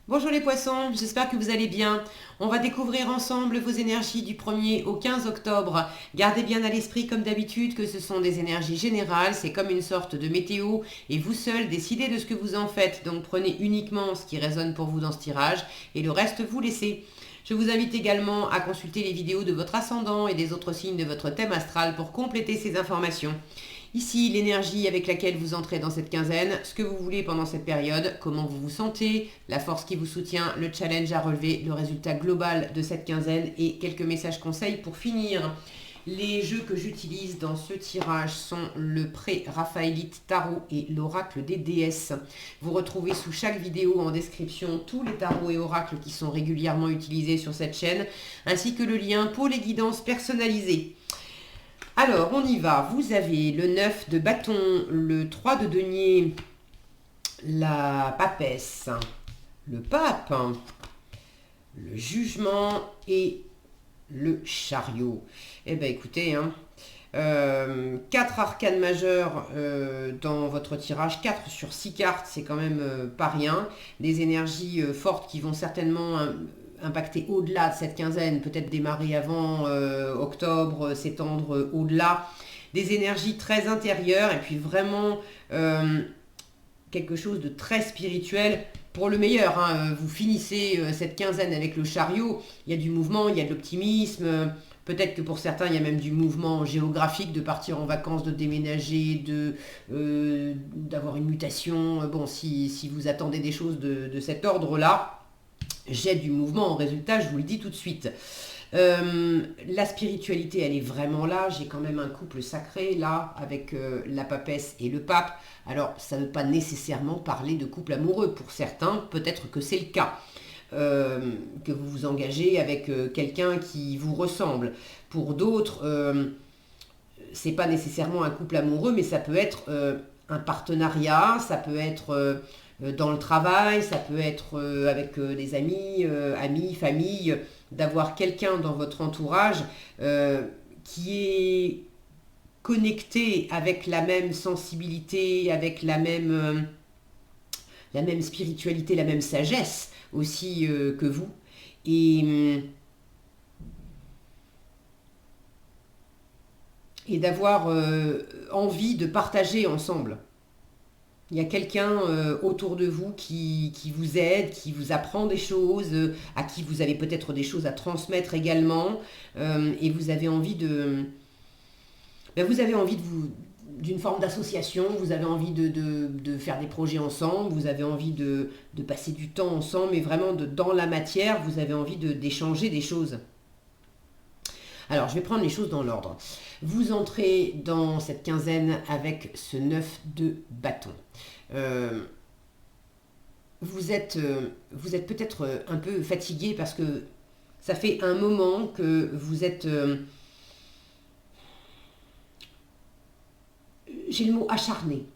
Bonjour les poissons, j'espère que vous allez bien. On va découvrir ensemble vos énergies du 1er au 15 octobre. Gardez bien à l'esprit comme d'habitude que ce sont des énergies générales, c'est comme une sorte de météo et vous seul décidez de ce que vous en faites. Donc prenez uniquement ce qui résonne pour vous dans ce tirage et le reste vous laissez. Je vous invite également à consulter les vidéos de votre ascendant et des autres signes de votre thème astral pour compléter ces informations. Ici, l'énergie avec laquelle vous entrez dans cette quinzaine, ce que vous voulez pendant cette période, comment vous vous sentez, la force qui vous soutient, le challenge à relever, le résultat global de cette quinzaine et quelques messages conseils pour finir. Les jeux que j'utilise dans ce tirage sont le pré-raphaélite tarot et l'oracle des déesses. Vous retrouvez sous chaque vidéo en description tous les tarots et oracles qui sont régulièrement utilisés sur cette chaîne, ainsi que le lien pour les guidances personnalisées. Alors, on y va. Vous avez le 9 de bâton, le 3 de denier, la papesse, le pape, le jugement et le chariot. Eh bien, écoutez, 4 arcanes majeures dans votre tirage, 4 sur 6 cartes, c'est quand même pas rien. Des énergies fortes qui vont certainement impacter au-delà de cette quinzaine, peut-être démarrer avant octobre, s'étendre au-delà. Des énergies très intérieures et puis vraiment quelque chose de très spirituel pour le meilleur. Vous finissez cette quinzaine avec le chariot, il y a du mouvement, il y a de l'optimisme. Peut-être que pour certains, il y a même du mouvement géographique, de partir en vacances, de déménager, d'avoir une mutation. Bon, si vous attendez des choses de cet ordre-là, j'ai du mouvement en résultat, je vous le dis tout de suite. La spiritualité, elle est vraiment là. J'ai quand même un couple sacré là, avec la papesse et le pape. Alors, ça ne veut pas nécessairement parler de couple amoureux. Pour certains, peut-être que c'est le cas. Que vous vous engagez avec quelqu'un qui vous ressemble. Pour d'autres, c'est pas nécessairement un couple amoureux, mais ça peut être un partenariat, ça peut être dans le travail, ça peut être avec des amis, famille, d'avoir quelqu'un dans votre entourage qui est connecté avec la même sensibilité, avec la même spiritualité, la même sagesse aussi que vous. Et, et d'avoir envie de partager ensemble. Il y a quelqu'un autour de vous qui vous aide, qui vous apprend des choses, à qui vous avez peut-être des choses à transmettre également, et vous avez envie de vous d'une forme d'association, vous avez envie de faire des projets ensemble, vous avez envie de passer du temps ensemble, mais vraiment dans la matière, vous avez envie d'échanger des choses. Alors, je vais prendre les choses dans l'ordre. Vous entrez dans cette quinzaine avec ce 9 de bâton. Vous êtes peut-être un peu fatigué parce que ça fait un moment que vous êtes... j'ai le mot acharné.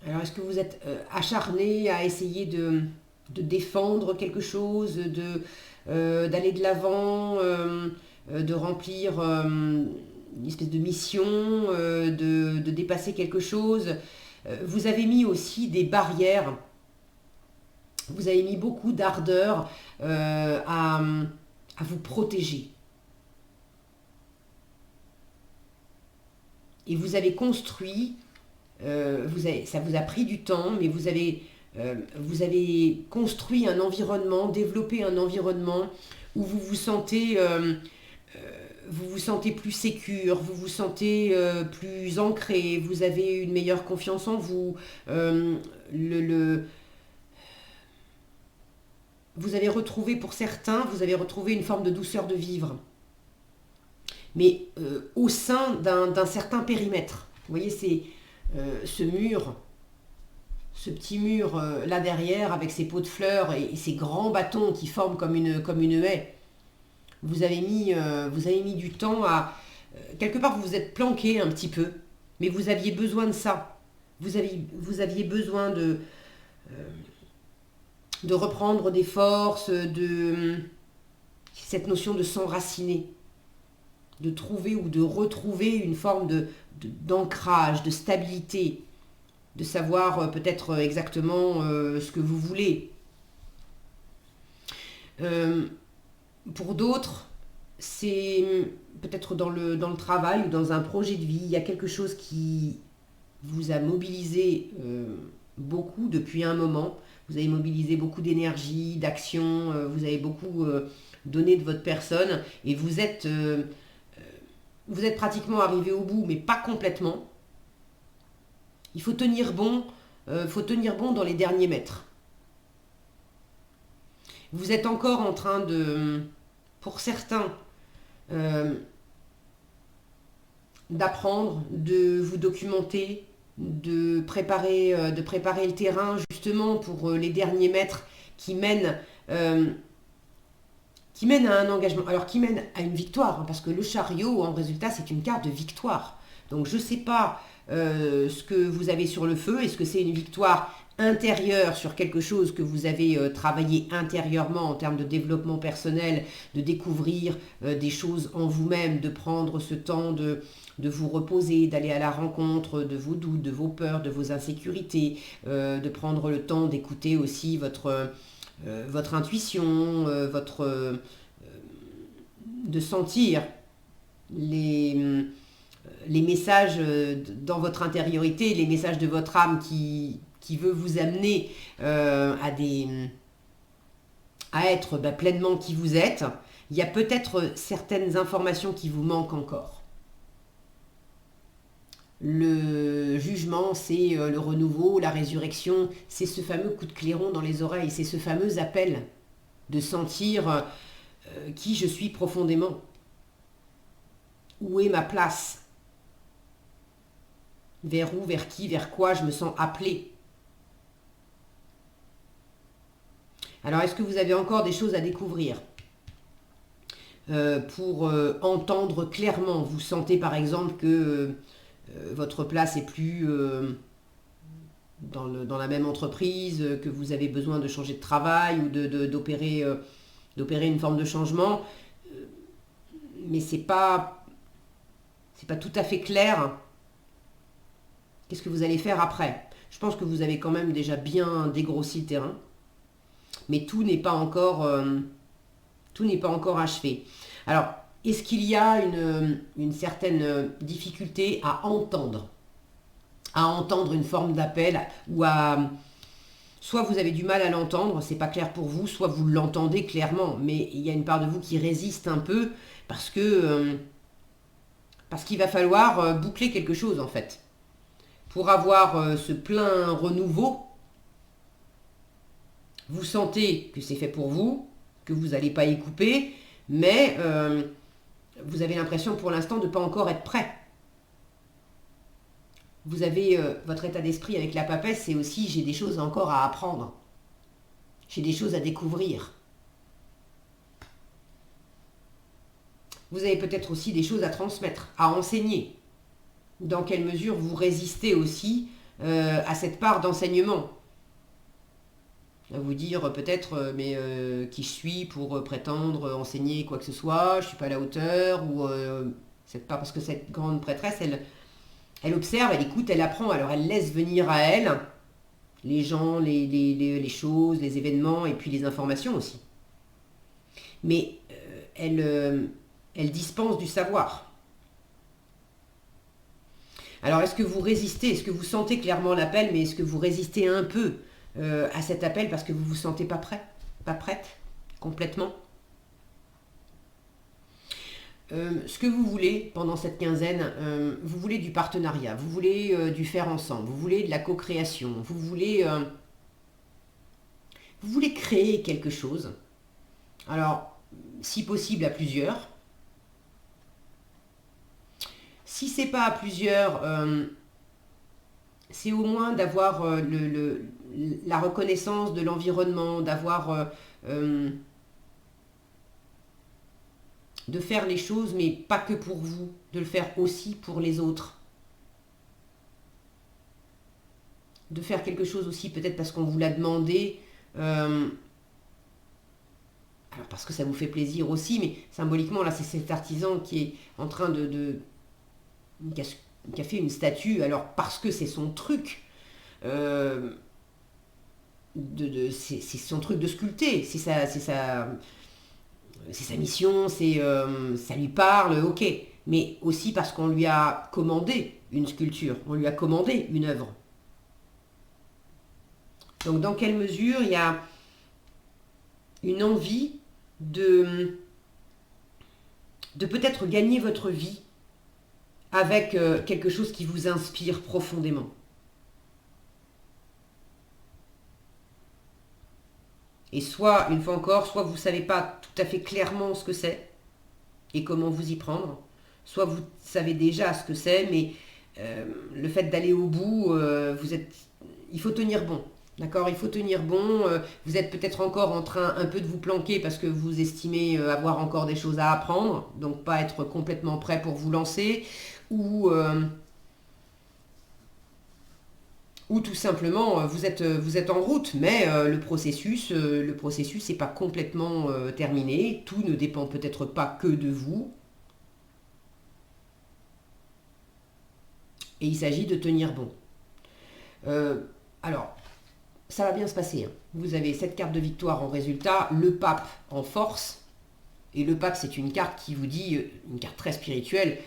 Alors, est-ce que vous êtes acharné à essayer de défendre quelque chose, d'aller de l'avant, de remplir une espèce de mission, de dépasser quelque chose. Vous avez mis aussi des barrières, vous avez mis beaucoup d'ardeur à vous protéger. Et vous avez construit, ça vous a pris du temps, mais vous avez construit un environnement, développé un environnement où vous vous sentez plus sécure, vous vous sentez plus ancré, vous avez une meilleure confiance en vous. Vous avez retrouvé, pour certains, vous avez retrouvé une forme de douceur de vivre, mais au sein d'un certain périmètre. Vous voyez, c'est ce mur, ce petit mur là derrière avec ses pots de fleurs et ces grands bâtons qui forment comme une haie. Vous avez mis du temps à... quelque part, vous vous êtes planqué un petit peu, mais vous aviez besoin de ça. Vous aviez besoin de reprendre des forces, cette notion de s'enraciner, de trouver ou de retrouver une forme d'ancrage, de stabilité. de savoir peut-être exactement ce que vous voulez. Pour d'autres, c'est peut-être dans le travail ou dans un projet de vie, il y a quelque chose qui vous a mobilisé beaucoup depuis un moment. Vous avez mobilisé beaucoup d'énergie, d'action, vous avez beaucoup donné de votre personne et vous êtes pratiquement arrivé au bout, mais pas complètement. Il faut tenir bon dans les derniers mètres. Vous êtes encore en train pour certains, d'apprendre, de vous documenter, de préparer le terrain justement pour les derniers mètres qui mènent, à un engagement, alors qui mènent à une victoire, hein, parce que le chariot en résultat c'est une carte de victoire. Donc je ne sais pas ce que vous avez sur le feu, est-ce que c'est une victoire intérieure sur quelque chose que vous avez travaillé intérieurement en termes de développement personnel, de découvrir des choses en vous-même, de prendre ce temps de vous reposer, d'aller à la rencontre de vos doutes, de vos peurs, de vos insécurités, de prendre le temps d'écouter aussi votre intuition, de sentir les messages dans votre intériorité, les messages de votre âme qui veut vous amener à être pleinement qui vous êtes. Il y a peut-être certaines informations qui vous manquent encore. Le jugement, c'est le renouveau, la résurrection, c'est ce fameux coup de clairon dans les oreilles, c'est ce fameux appel de sentir qui je suis profondément. Où est ma place? Vers où, vers qui, vers quoi je me sens appelé? Alors, est-ce que vous avez encore des choses à découvrir pour entendre clairement? Vous sentez par exemple que votre place est plus dans la même entreprise, que vous avez besoin de changer de travail ou d'opérer une forme de changement, mais c'est pas tout à fait clair. Qu'est-ce que vous allez faire après? Je pense que vous avez quand même déjà bien dégrossi le terrain, mais tout n'est pas encore achevé. Alors, est-ce qu'il y a une certaine difficulté à entendre une forme d'appel, ou soit vous avez du mal à l'entendre, c'est pas clair pour vous, soit vous l'entendez clairement, mais il y a une part de vous qui résiste un peu parce qu'il va falloir boucler quelque chose en fait. Pour avoir ce plein renouveau, vous sentez que c'est fait pour vous, que vous n'allez pas y couper, mais vous avez l'impression pour l'instant de ne pas encore être prêt. Vous avez votre état d'esprit avec la papesse, c'est aussi j'ai des choses encore à apprendre. J'ai des choses à découvrir. Vous avez peut-être aussi des choses à transmettre, à enseigner. Dans quelle mesure vous résistez aussi à cette part d'enseignement? À vous dire peut-être qui je suis pour prétendre enseigner quoi que ce soit, je ne suis pas à la hauteur, ou c'est pas parce que cette grande prêtresse, elle observe, elle écoute, elle apprend, alors elle laisse venir à elle les gens, les choses, les événements et puis les informations aussi. Mais elle dispense du savoir. Alors est-ce que vous résistez? Est-ce que vous sentez clairement l'appel, mais est-ce que vous résistez un peu à cet appel parce que vous ne vous sentez pas prêt, pas prête, complètement? Ce que vous voulez pendant cette quinzaine, vous voulez du partenariat, vous voulez du faire ensemble, vous voulez de la co-création, vous voulez créer quelque chose. Alors, si possible à plusieurs. Si c'est pas à plusieurs, c'est au moins d'avoir la reconnaissance de l'environnement, d'avoir de faire les choses, mais pas que pour vous, de le faire aussi pour les autres. De faire quelque chose aussi, peut-être parce qu'on vous l'a demandé, alors parce que ça vous fait plaisir aussi, mais symboliquement, là, c'est cet artisan qui est en train qui a fait une statue, alors parce que c'est son truc, c'est son truc de sculpter, c'est sa mission, ça lui parle, ok. Mais aussi parce qu'on lui a commandé une sculpture, on lui a commandé une œuvre. Donc dans quelle mesure il y a une envie de peut-être gagner votre vie avec quelque chose qui vous inspire profondément. Et soit, une fois encore, soit vous ne savez pas tout à fait clairement ce que c'est et comment vous y prendre, soit vous savez déjà ce que c'est, mais le fait d'aller au bout, il faut tenir bon. D'accord, il faut tenir bon. Vous êtes peut-être encore en train un peu de vous planquer parce que vous estimez avoir encore des choses à apprendre, donc pas être complètement prêt pour vous lancer, ou tout simplement vous êtes en route, mais le processus n'est pas complètement terminé. Tout ne dépend peut-être pas que de vous. Et il s'agit de tenir bon. Alors, ça va bien se passer. Vous avez cette carte de victoire en résultat, le pape en force. Et le pape, c'est une carte qui vous dit, une carte très spirituelle,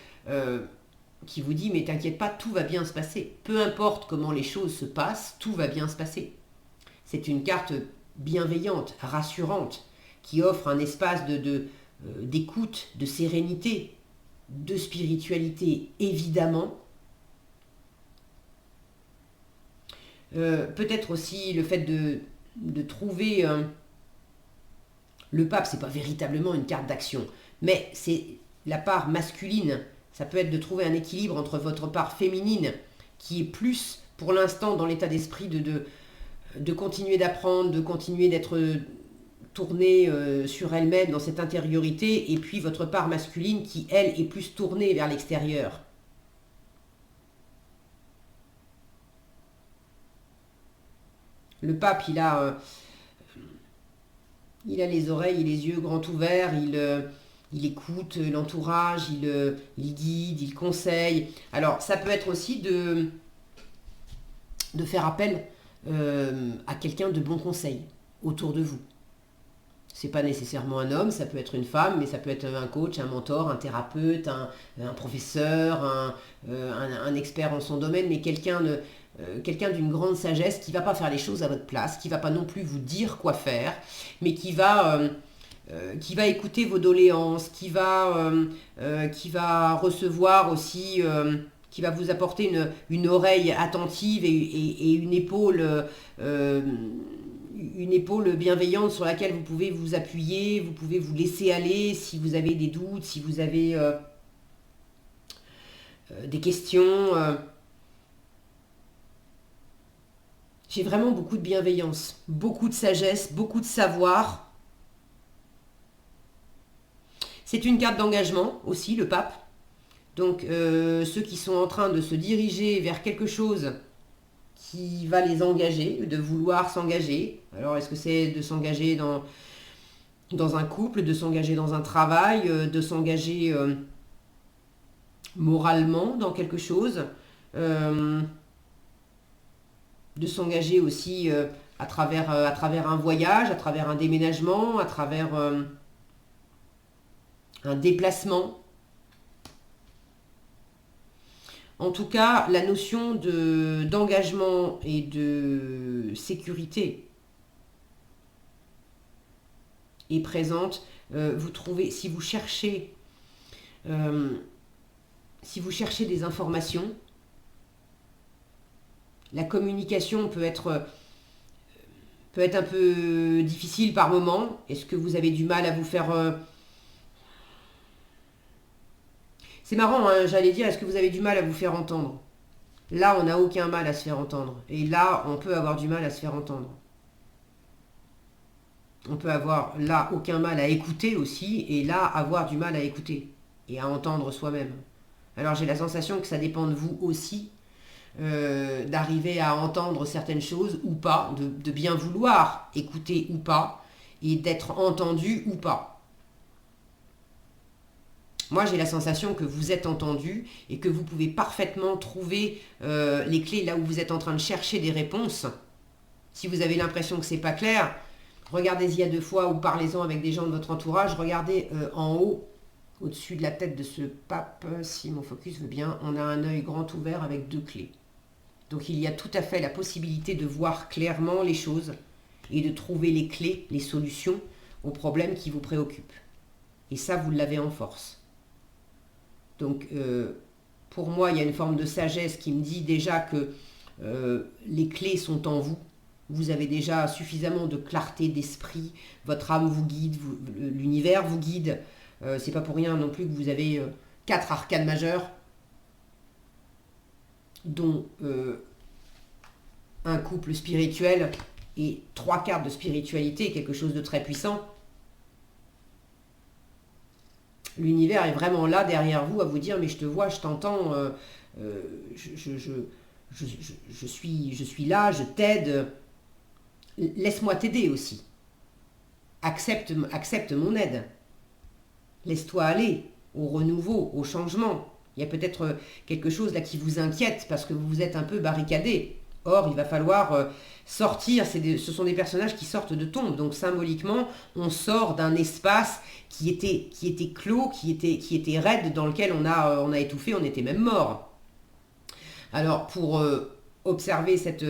qui vous dit, mais t'inquiète pas, tout va bien se passer. Peu importe comment les choses se passent, tout va bien se passer. C'est une carte bienveillante, rassurante, qui offre un espace d'écoute, de sérénité, de spiritualité, évidemment. Peut-être aussi le fait de trouver... le pape, c'est pas véritablement une carte d'action, mais c'est la part masculine. Ça peut être de trouver un équilibre entre votre part féminine, qui est plus, pour l'instant, dans l'état d'esprit de continuer d'apprendre, de continuer d'être tournée sur elle-même, dans cette intériorité, et puis votre part masculine qui, elle, est plus tournée vers l'extérieur. Le pape, il a les oreilles et les yeux grands ouverts, il écoute l'entourage, il guide, il conseille. Alors, ça peut être aussi de faire appel à quelqu'un de bon conseil autour de vous. C'est pas nécessairement un homme, ça peut être une femme, mais ça peut être un coach, un mentor, un thérapeute, un professeur, un expert en son domaine, mais quelqu'un d'une grande sagesse qui ne va pas faire les choses à votre place, qui ne va pas non plus vous dire quoi faire, mais qui va écouter vos doléances, qui va recevoir aussi, qui va vous apporter une oreille attentive et une épaule bienveillante sur laquelle vous pouvez vous appuyer, vous pouvez vous laisser aller si vous avez des doutes, si vous avez des questions. J'ai vraiment beaucoup de bienveillance, beaucoup de sagesse, beaucoup de savoir. C'est une carte d'engagement aussi, le pape. Donc ceux qui sont en train de se diriger vers quelque chose qui va les engager, de vouloir s'engager. Alors est-ce que c'est de s'engager dans un couple, de s'engager dans un travail, de s'engager moralement dans quelque chose, de s'engager aussi à travers un voyage, à travers un déménagement, à travers un déplacement. En tout cas, la notion d'engagement et de sécurité est présente. Vous trouvez, si vous cherchez des informations, la communication peut être un peu difficile par moment. Est-ce que vous avez du mal à vous faire... C'est marrant, hein, j'allais dire, est-ce que vous avez du mal à vous faire entendre? Là, on n'a aucun mal à se faire entendre. Et là, on peut avoir du mal à se faire entendre. On peut avoir là aucun mal à écouter aussi, et là, avoir du mal à écouter et à entendre soi-même. Alors, j'ai la sensation que ça dépend de vous aussi, d'arriver à entendre certaines choses ou pas, de bien vouloir écouter ou pas, et d'être entendu ou pas. Moi, j'ai la sensation que vous êtes entendu et que vous pouvez parfaitement trouver les clés là où vous êtes en train de chercher des réponses. Si vous avez l'impression que c'est pas clair, regardez-y à 2 fois ou parlez-en avec des gens de votre entourage. Regardez en haut, au-dessus de la tête de ce pape, si mon focus veut bien, on a un œil grand ouvert avec 2 clés. Donc il y a tout à fait la possibilité de voir clairement les choses et de trouver les clés, les solutions aux problèmes qui vous préoccupent. Et ça, vous l'avez en force. Donc, pour moi, il y a une forme de sagesse qui me dit déjà que les clés sont en vous. Vous avez déjà suffisamment de clarté d'esprit. Votre âme vous guide, l'univers vous guide. C'est pas pour rien non plus que vous avez 4 arcanes majeures, dont un couple spirituel et 3 cartes de spiritualité, quelque chose de très puissant. L'univers est vraiment là derrière vous à vous dire mais je te vois, je t'entends, je suis là, je t'aide, laisse-moi t'aider aussi. Accepte mon aide. Laisse-toi aller au renouveau, au changement. Il y a peut-être quelque chose là qui vous inquiète parce que vous vous êtes un peu barricadé. Or, il va falloir sortir, ce sont des personnages qui sortent de tombe. Donc symboliquement, on sort d'un espace qui était clos, qui était raide, dans lequel on a étouffé, on était même mort. Alors, pour observer cette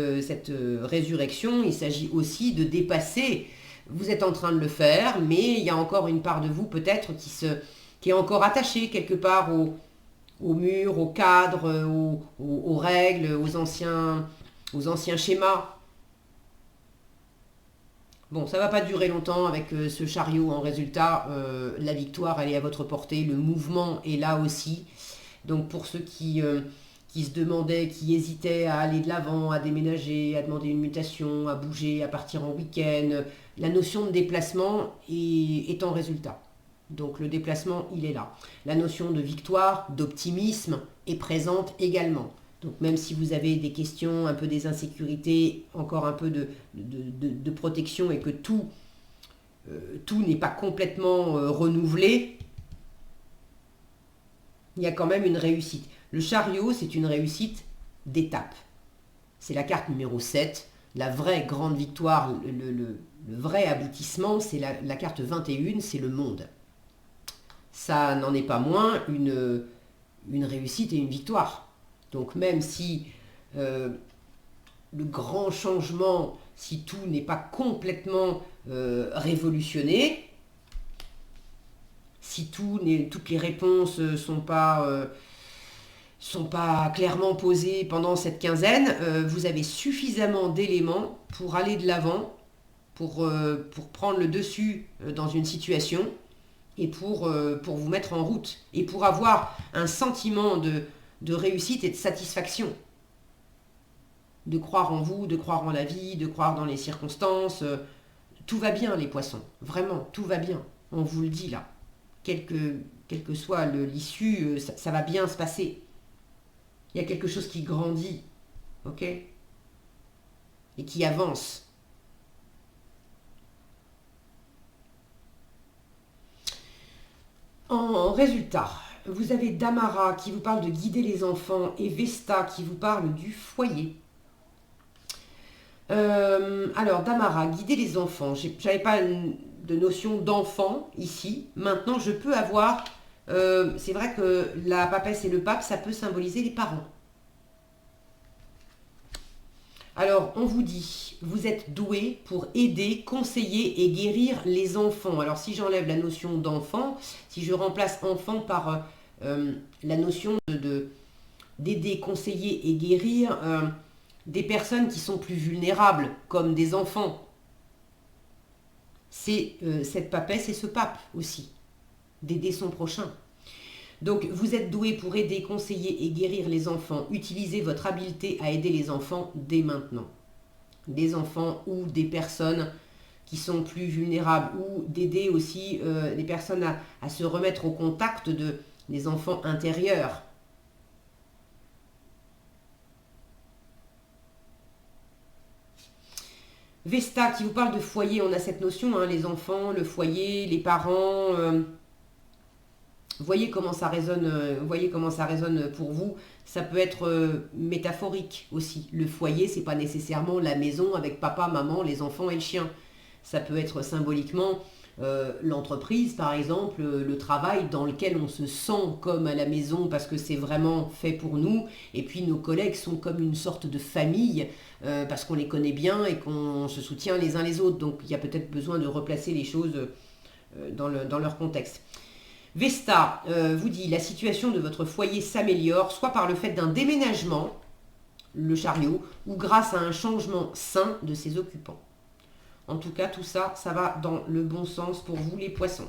résurrection, il s'agit aussi de dépasser. Vous êtes en train de le faire, mais il y a encore une part de vous peut-être qui est encore attachée quelque part au mur, au cadre, aux règles, aux anciens schémas. Bon, ça va pas durer longtemps avec ce chariot. En résultat, la victoire, elle est à votre portée. Le mouvement est là aussi. Donc pour ceux qui se demandaient, qui hésitaient à aller de l'avant, à déménager, à demander une mutation, à bouger, à partir en week-end, la notion de déplacement est en résultat. Donc le déplacement, il est là. La notion de victoire, d'optimisme est présente également. Donc même si vous avez des questions, un peu des insécurités, encore un peu de protection et que tout n'est pas complètement renouvelé, il y a quand même une réussite. Le chariot, c'est une réussite d'étape. C'est la carte numéro 7. La vraie grande victoire, le vrai aboutissement, c'est la carte 21, c'est le monde. Ça n'en est pas moins une réussite et une victoire. Donc même si le grand changement, si tout n'est pas complètement révolutionné, si toutes les réponses sont pas clairement posées pendant cette quinzaine, vous avez suffisamment d'éléments pour aller de l'avant, pour prendre le dessus dans une situation et pour vous mettre en route et pour avoir un sentiment de réussite et de satisfaction. De croire en vous, de croire en la vie, de croire dans les circonstances. Tout va bien les poissons, vraiment, tout va bien. On vous le dit là. Quel que soit l'issue, ça va bien se passer. Il y a quelque chose qui grandit, ok? Et qui avance. En résultat, vous avez Damara qui vous parle de guider les enfants et Vesta qui vous parle du foyer. Alors, Damara, guider les enfants. J'avais pas de notion d'enfant ici. Maintenant, je peux avoir... c'est vrai que la papesse et le pape, ça peut symboliser les parents. Alors, on vous dit, vous êtes doué pour aider, conseiller et guérir les enfants. Alors, si j'enlève la notion d'enfant, si je remplace enfant par la notion d'aider, conseiller et guérir des personnes qui sont plus vulnérables, comme des enfants, c'est cette papesse et ce pape aussi, d'aider son prochain. Donc, vous êtes doué pour aider, conseiller et guérir les enfants. Utilisez votre habileté à aider les enfants dès maintenant. Des enfants ou des personnes qui sont plus vulnérables, ou d'aider aussi des personnes à se remettre au contact des enfants intérieurs. Vesta qui vous parle de foyer, on a cette notion, hein, les enfants, le foyer, les parents... Voyez comment ça résonne, voyez comment ça résonne pour vous. Ça peut être métaphorique aussi. Le foyer, c'est pas nécessairement la maison avec papa, maman, les enfants et le chien. Ça peut être symboliquement l'entreprise, par exemple, le travail dans lequel on se sent comme à la maison parce que c'est vraiment fait pour nous. Et puis nos collègues sont comme une sorte de famille parce qu'on les connaît bien et qu'on se soutient les uns les autres. Donc il y a peut-être besoin de replacer les choses dans leur contexte. Vesta vous dit la situation de votre foyer s'améliore soit par le fait d'un déménagement, le chariot, ou grâce à un changement sain de ses occupants. En tout cas, tout ça, ça va dans le bon sens pour vous les poissons.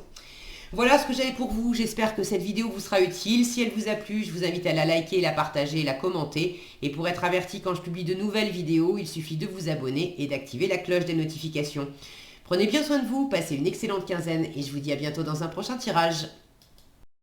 Voilà ce que j'avais pour vous. J'espère que cette vidéo vous sera utile. Si elle vous a plu, je vous invite à la liker, la partager, la commenter. Et pour être averti quand je publie de nouvelles vidéos, il suffit de vous abonner et d'activer la cloche des notifications. Prenez bien soin de vous, passez une excellente quinzaine et je vous dis à bientôt dans un prochain tirage.